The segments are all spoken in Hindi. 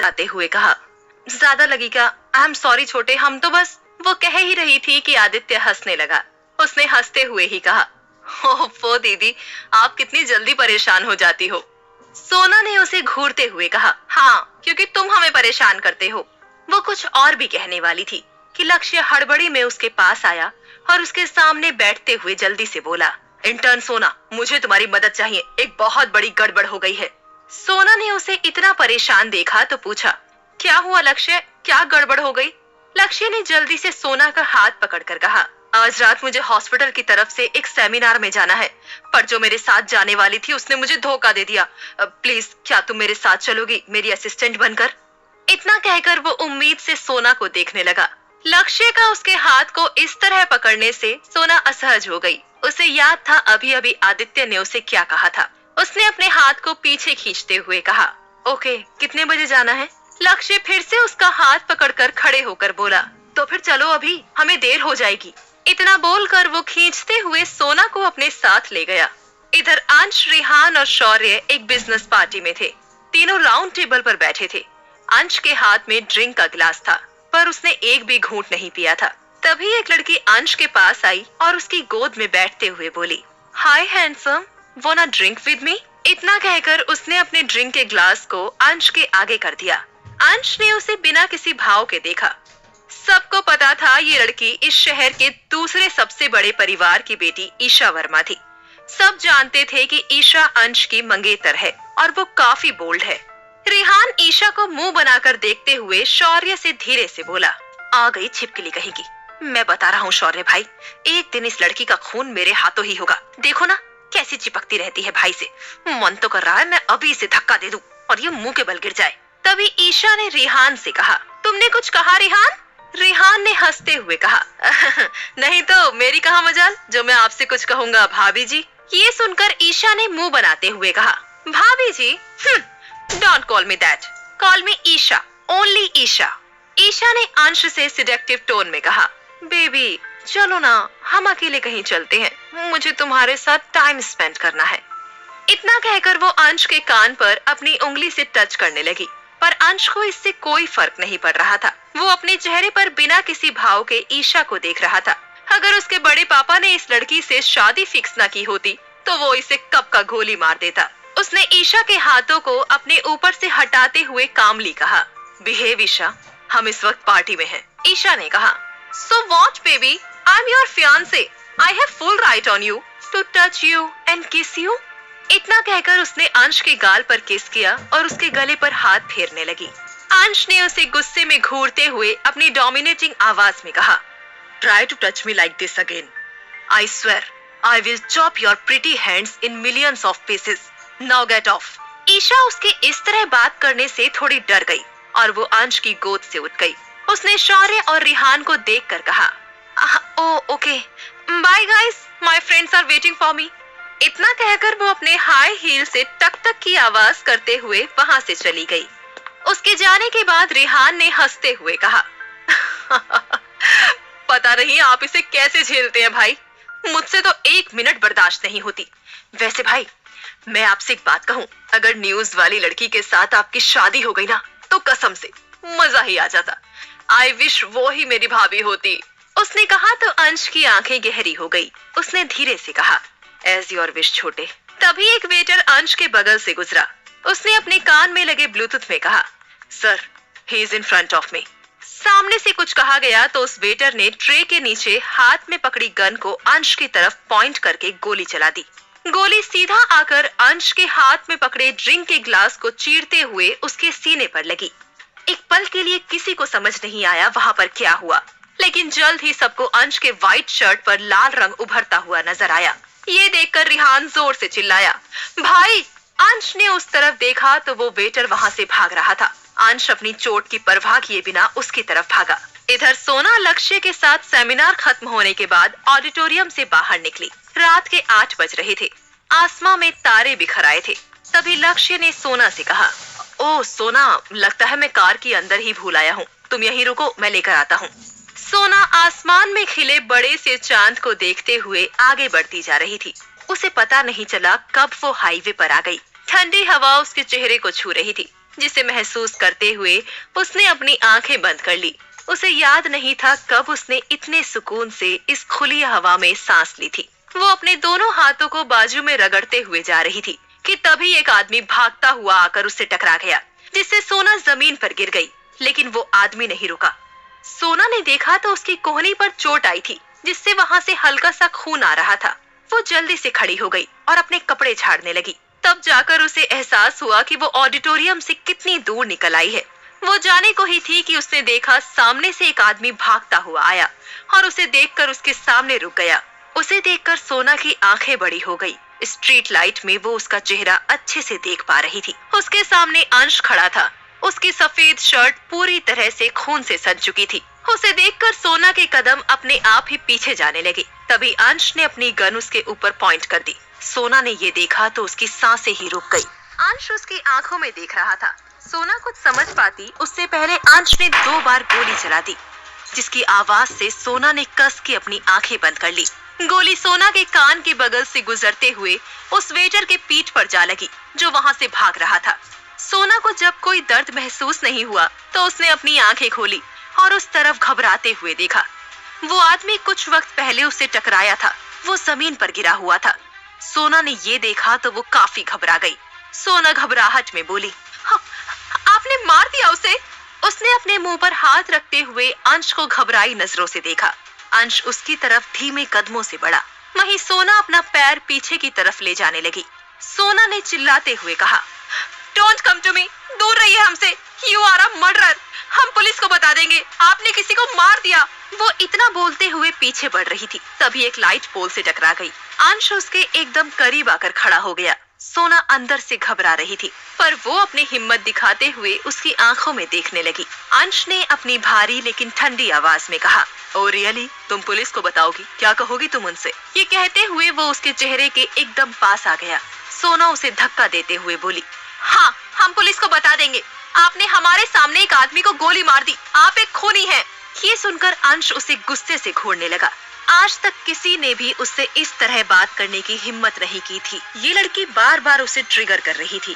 आते हुए कहा। ज्यादा लगी क्या? आई एम सॉरी छोटे, हम तो बस। वो कह ही रही थी कि आदित्य हंसने लगा। उसने हंसते हुए ही कहा, ओफो दीदी, आप कितनी जल्दी परेशान हो जाती हो। सोना ने उसे घूरते हुए कहा, हाँ, क्योंकि तुम हमें परेशान करते हो। वो कुछ और भी कहने वाली थी कि लक्ष्य हड़बड़ी में उसके पास आया और उसके सामने बैठते हुए जल्दी से बोला, इंटर्न सोना, मुझे तुम्हारी मदद चाहिए, एक बहुत बड़ी गड़बड़ हो गई है। सोना ने उसे इतना परेशान देखा तो पूछा, क्या हुआ लक्ष्य, क्या गड़बड़ हो गई? लक्ष्य ने जल्दी से सोना का हाथ पकड़कर कहा, आज रात मुझे हॉस्पिटल की तरफ से एक सेमिनार में जाना है, पर जो मेरे साथ जाने वाली थी उसने मुझे धोखा दे दिया। प्लीज क्या तुम मेरे साथ चलोगी, मेरी असिस्टेंट बनकर? इतना कहकर वो उम्मीद से सोना को देखने लगा। लक्ष्य का उसके हाथ को इस तरह पकड़ने से सोना असहज हो गई। उसे याद था अभी अभी आदित्य ने उसे क्या कहा था। उसने अपने हाथ को पीछे खींचते हुए कहा, ओके, कितने बजे जाना है? लक्ष्य फिर से उसका हाथ पकड़कर खड़े होकर बोला, तो फिर चलो अभी, हमें देर हो जाएगी। इतना बोलकर वो खींचते हुए सोना को अपने साथ ले गया। इधर अंश, रेहान और शौर्य एक बिजनेस पार्टी में थे। तीनों राउंड टेबल पर बैठे थे। अंश के हाथ में ड्रिंक का गिलास था, पर उसने एक भी घूंट नहीं पिया था। तभी एक लड़की अंश के पास आई और उसकी गोद में बैठते हुए बोली, hi handsome, want drink with me? इतना कहकर उसने अपने ड्रिंक के ग्लास को अंश के आगे कर दिया। अंश ने उसे बिना किसी भाव के देखा। सबको पता था ये लड़की इस शहर के दूसरे सबसे बड़े परिवार की बेटी ईशा वर्मा थी। सब जानते थे कि ईशा अंश की मंगेतर है और वो काफी बोल्ड है। रेहान ईशा को मुंह बनाकर देखते हुए शौर्य से धीरे से बोला, आ गई छिपकली कहेगी। मैं बता रहा हूँ शौर्य भाई, एक दिन इस लड़की का खून मेरे हाथों ही होगा। देखो ना कैसी चिपकती रहती है भाई से। मन तो कर रहा है मैं अभी इसे धक्का दे दूं और ये मुंह के बल गिर जाए। तभी ईशा ने रेहान से कहा, तुमने कुछ कहा रेहान? रेहान ने हंसते हुए कहा, नहीं तो मेरी कहाँ मजाल, जो मैं आपसे कुछ कहूँगा भाभी जी। ये सुनकर ईशा ने मुंह बनाते हुए कहा, भाभी जी? Don't call me that, call me Isha, only Isha. Isha ने अंश से सिडेक्टिव टोन में कहा, बेबी चलो ना, हम अकेले कहीं चलते हैं, मुझे तुम्हारे साथ टाइम स्पेंड करना है। इतना कहकर वो अंश के कान पर अपनी उंगली से टच करने लगी, पर अंश को इससे कोई फर्क नहीं पड़ रहा था। वो अपने चेहरे पर बिना किसी भाव के ईशा को देख रहा था। अगर उसके बड़े पापा ने इस लड़की से शादी फिक्स न की होती तो वो इसे कब का गोली मार देता। उसने ईशा के हाथों को अपने ऊपर से हटाते हुए कामली कहा, बिहेव ईशा, हम इस वक्त पार्टी में हैं। ईशा ने कहा, so what baby, I am your fiancee, I have full right on you to touch you and kiss you. इतना कहकर उसने अंश के गाल पर किस किया और उसके गले पर हाथ फेरने लगी। अंश ने उसे गुस्से में घूरते हुए अपनी डोमिनेटिंग आवाज में कहा, try to touch me like this again, I swear I will chop your pretty hands in millions of pieces, now get off. Isha उसके इस तरह बात करने से थोड़ी डर गई और वो अंश की गोद से उठ गई। उसने शौर्य और रेहान को देखकर कहा, oh okay, bye guys, my friends are waiting for me. इतना कहकर वो अपने हाई हील से टक टक की आवाज करते हुए वहां से चली गई। उसके जाने के बाद रेहान ने हंसते हुए कहा, पता नहीं आप इसे कैसे झेलते हैं भाई, मुझसे तो एक मिनट बर्दाश्त नहीं होती। वैसे भाई मैं आपसे एक बात कहूँ, अगर न्यूज वाली लड़की के साथ आपकी शादी हो गई ना तो कसम से मजा ही आ जाता। आई विश वो ही मेरी भाभी होती। उसने कहा तो अंश की आंखें गहरी हो गई। उसने धीरे से कहा, एज योर विश छोटे। तभी एक वेटर अंश के बगल से गुजरा। उसने अपने कान में लगे ब्लूटूथ में कहा, sir, he is in front of me. सामने से कुछ कहा गया तो उस वेटर ने ट्रे के नीचे हाथ में पकड़ी गन को अंश की तरफ पॉइंट करके गोली चला दी। गोली सीधा आकर अंश के हाथ में पकड़े ड्रिंक के ग्लास को चीरते हुए उसके सीने पर लगी। एक पल के लिए किसी को समझ नहीं आया वहां पर क्या हुआ, लेकिन जल्द ही सबको अंश के व्हाइट शर्ट पर लाल रंग उभरता हुआ नजर आया। ये देखकर रेहान जोर से चिल्लाया, भाई। अंश ने उस तरफ देखा तो वो वेटर वहां से भाग रहा था। अंश अपनी चोट की परवाह किए बिना उसकी तरफ भागा। इधर सोना लक्ष्य के साथ सेमिनार खत्म होने के बाद ऑडिटोरियम से बाहर निकली। रात के 8 बज रहे थे। आसमां में तारे बिखर आए थे। तभी लक्ष्य ने सोना से कहा, ओ सोना, लगता है मैं कार के अंदर ही भूल आया हूँ, तुम यहीं रुको, मैं लेकर आता हूँ। सोना आसमान में खिले बड़े से चांद को देखते हुए आगे बढ़ती जा रही थी। उसे पता नहीं चला कब वो हाईवे पर आ गई। ठंडी हवा उसके चेहरे को छू रही थी। जिसे महसूस करते हुए उसने अपनी आंखें बंद कर ली। उसे याद नहीं था कब उसने इतने सुकून से इस खुली हवा में सांस ली थी। वो अपने दोनों हाथों को बाजू में रगड़ते हुए जा रही थी कि तभी एक आदमी भागता हुआ आकर उससे टकरा गया, जिससे सोना जमीन पर गिर गई। लेकिन वो आदमी नहीं रुका। सोना ने देखा तो उसकी कोहनी पर चोट आई थी, जिससे वहां से हल्का सा खून आ रहा था। वो जल्दी से खड़ी हो गई और अपने कपड़े झाड़ने लगी। तब जाकर उसे एहसास हुआ कि वो ऑडिटोरियम से कितनी दूर निकल आई है। वो जाने को ही थी कि उसने देखा सामने से एक आदमी भागता हुआ आया और उसे देखकर उसके सामने रुक गया। उसे देखकर सोना की आंखें बड़ी हो गई। स्ट्रीट लाइट में वो उसका चेहरा अच्छे से देख पा रही थी। उसके सामने अंश खड़ा था। उसकी सफेद शर्ट पूरी तरह से खून से सन चुकी थी। उसे देखकर सोना के कदम अपने आप ही पीछे जाने लगे। तभी अंश ने अपनी गन उसके ऊपर पॉइंट कर दी। सोना ने ये देखा तो उसकी सांसें ही रुक गई। अंश उसकी आंखों में देख रहा था। सोना कुछ समझ पाती उससे पहले अंश ने 2 बार गोली चला दी, जिसकी आवाज से सोना ने कस के अपनी आंखें बंद कर ली। गोली सोना के कान के बगल से गुजरते हुए उस वेटर के पीठ पर जा लगी, जो वहां से भाग रहा था। सोना को जब कोई दर्द महसूस नहीं हुआ तो उसने अपनी आंखें खोली और उस तरफ घबराते हुए देखा। वो आदमी कुछ वक्त पहले उससे टकराया था। वो जमीन पर गिरा हुआ था। सोना ने ये देखा तो वो काफी घबरा गई। सोना घबराहट में बोली, आपने मार दिया उसे? उसने अपने मुंह पर हाथ रखते हुए अंश को घबराई नजरों से देखा। अंश उसकी तरफ धीमे कदमों से बढ़ा। वहीं सोना अपना पैर पीछे की तरफ ले जाने लगी। सोना ने चिल्लाते हुए कहा, डोंट कम टू मी, दूर रहिए हमसे, यू आर अ मर्डरर, हम पुलिस को बता देंगे, आपने किसी को मार दिया। वो इतना बोलते हुए पीछे बढ़ रही थी, तभी एक लाइट पोल से टकरा गई। अंश उसके एकदम करीब आकर खड़ा हो गया। सोना अंदर से घबरा रही थी, पर वो अपनी हिम्मत दिखाते हुए उसकी आंखों में देखने लगी। अंश ने अपनी भारी लेकिन ठंडी आवाज में कहा, ओ रियली, तुम पुलिस को बताओगी? क्या कहोगी तुम उनसे? ये कहते हुए वो उसके चेहरे के एकदम पास आ गया। सोना उसे धक्का देते हुए बोली, हाँ, हम पुलिस को बता देंगे, आपने हमारे सामने एक आदमी को गोली मार दी, आप एक खूनी हैं। ये सुनकर अंश उसे गुस्से से घूरने लगा। आज तक किसी ने भी उससे इस तरह बात करने की हिम्मत नहीं की थी। ये लड़की बार बार उसे ट्रिगर कर रही थी।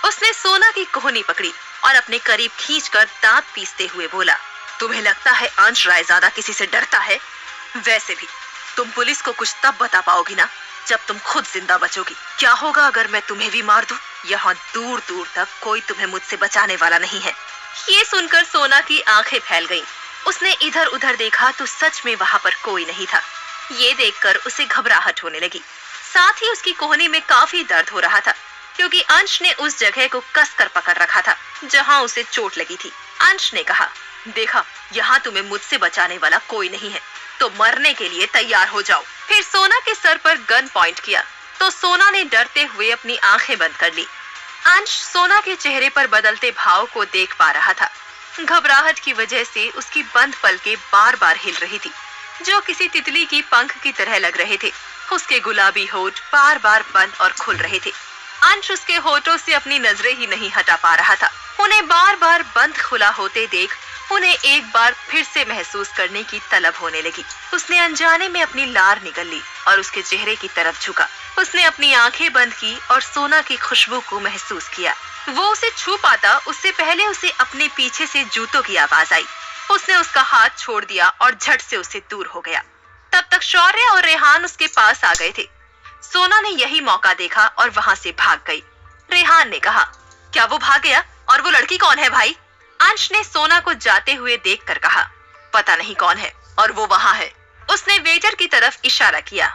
उसने सोना की कोहनी पकड़ी और अपने करीब खींचकर दांत पीसते हुए बोला, तुम्हें लगता है अंश रायजादा किसी से डरता है? वैसे भी तुम पुलिस को कुछ तब बता पाओगी ना जब तुम खुद जिंदा बचोगी। क्या होगा अगर मैं तुम्हें भी मार दूं? यहाँ दूर दूर तक कोई तुम्हें मुझसे बचाने वाला नहीं है। ये सुनकर सोना की आंखें फैल गईं। उसने इधर उधर देखा तो सच में वहां पर कोई नहीं था। ये देखकर उसे घबराहट होने लगी। साथ ही उसकी कोहनी में काफी दर्द हो रहा था, क्योंकि अंश ने उस जगह को कसकर पकड़ रखा था जहां उसे चोट लगी थी। अंश ने कहा, देखा, यहाँ तुम्हें मुझसे बचाने वाला कोई नहीं है, तो मरने के लिए तैयार हो जाओ। फिर सोना के सर पर गन पॉइंट किया तो सोना ने डरते हुए अपनी आंखें बंद कर ली। अंश सोना के चेहरे पर बदलते भाव को देख पा रहा था। घबराहट की वजह से उसकी बंद पलकें बार बार हिल रही थी, जो किसी तितली की पंख की तरह लग रहे थे। उसके गुलाबी होठ बार बार बंद और खुल रहे थे। अंश उसके होठों से अपनी नजरें ही नहीं हटा पा रहा था। उन्हें बार बार बंद खुला होते देख उन्हें एक बार फिर से महसूस करने की तलब होने लगी। उसने अनजाने में अपनी लार निगल ली और उसके चेहरे की तरफ झुका। उसने अपनी आंखें बंद की और सोना की खुशबू को महसूस किया। वो उसे छू पाता उससे पहले उसे अपने पीछे से जूतों की आवाज आई। उसने उसका हाथ छोड़ दिया और झट से उससे दूर हो गया। तब तक शौर्य और रेहान उसके पास आ गए थे। सोना ने यही मौका देखा और वहां से भाग गई। रेहान ने कहा, क्या वो भाग गया? और वो लड़की कौन है भाई? अंश ने सोना को जाते हुए देखकर कहा, पता नहीं कौन है और वो वहां है। उसने वेटर की तरफ इशारा किया।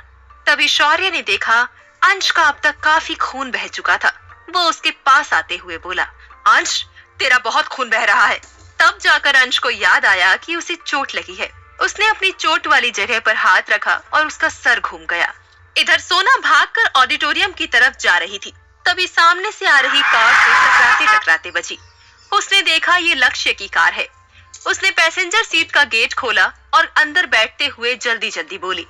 तभी शौर्य ने देखा अंश का अब तक काफी खून बह चुका था। वो उसके पास आते हुए बोला, अंश, तेरा बहुत खून बह रहा है। तब जाकर अंश को याद आया कि उसे चोट लगी है। उसने अपनी चोट वाली जगह पर हाथ रखा और उसका सर घूम गया। इधर सोना भागकर ऑडिटोरियम की तरफ जा रही थी। तभी सामने से आ रही कार से टकराते टकराते बची। उसने देखा ये लक्ष्य की कार है। उसने पैसेंजर सीट का गेट खोला और अंदर बैठते हुए जल्दी जल्दी बोली,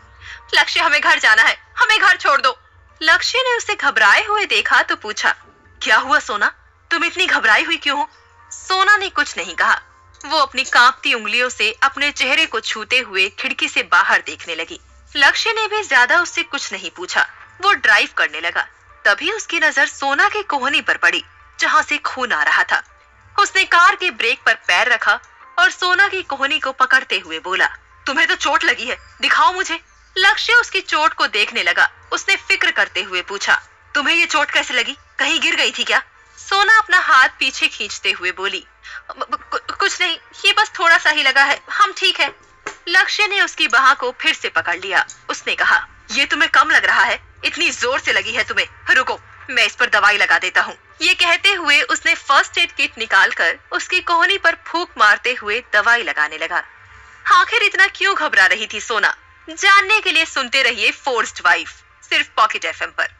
लक्ष्य, हमें घर जाना है, हमें घर छोड़ दो। लक्ष्य ने उसे घबराए हुए देखा तो पूछा, क्या हुआ सोना, तुम इतनी घबराई हुई क्यों हो? सोना ने कुछ नहीं कहा। वो अपनी कांपती उंगलियों से अपने चेहरे को छूते हुए खिड़की से बाहर देखने लगी। लक्ष्य ने भी ज्यादा उससे कुछ नहीं पूछा। वो ड्राइव करने लगा। तभी उसकी नजर सोना की कोहनी पर पड़ी, जहां से खून आ रहा था। उसने कार के ब्रेक पर पैर रखा और सोना की कोहनी को पकड़ते हुए बोला, तुम्हें तो चोट लगी है, दिखाओ मुझे। लक्ष्य उसकी चोट को देखने लगा। उसने फिक्र करते हुए पूछा, तुम्हें ये चोट कैसे लगी, कहीं गिर गई थी क्या? सोना अपना हाथ पीछे खींचते हुए बोली, कुछ नहीं, ये बस थोड़ा सा ही लगा है, हम ठीक है। लक्ष्य ने उसकी बाह को फिर से पकड़ लिया। उसने कहा, ये तुम्हें कम लग रहा है, इतनी जोर से लगी है तुम्हें, रुको मैं इस पर दवाई लगा देता हूँ। ये कहते हुए उसने फर्स्ट एड किट निकालकर उसकी कोहनी पर फूंक मारते हुए दवाई लगाने लगा। आखिर इतना क्यों घबरा रही थी सोना? जानने के लिए सुनते रहिए फोर्स्ड वाइफ, सिर्फ पॉकेट एफएम पर।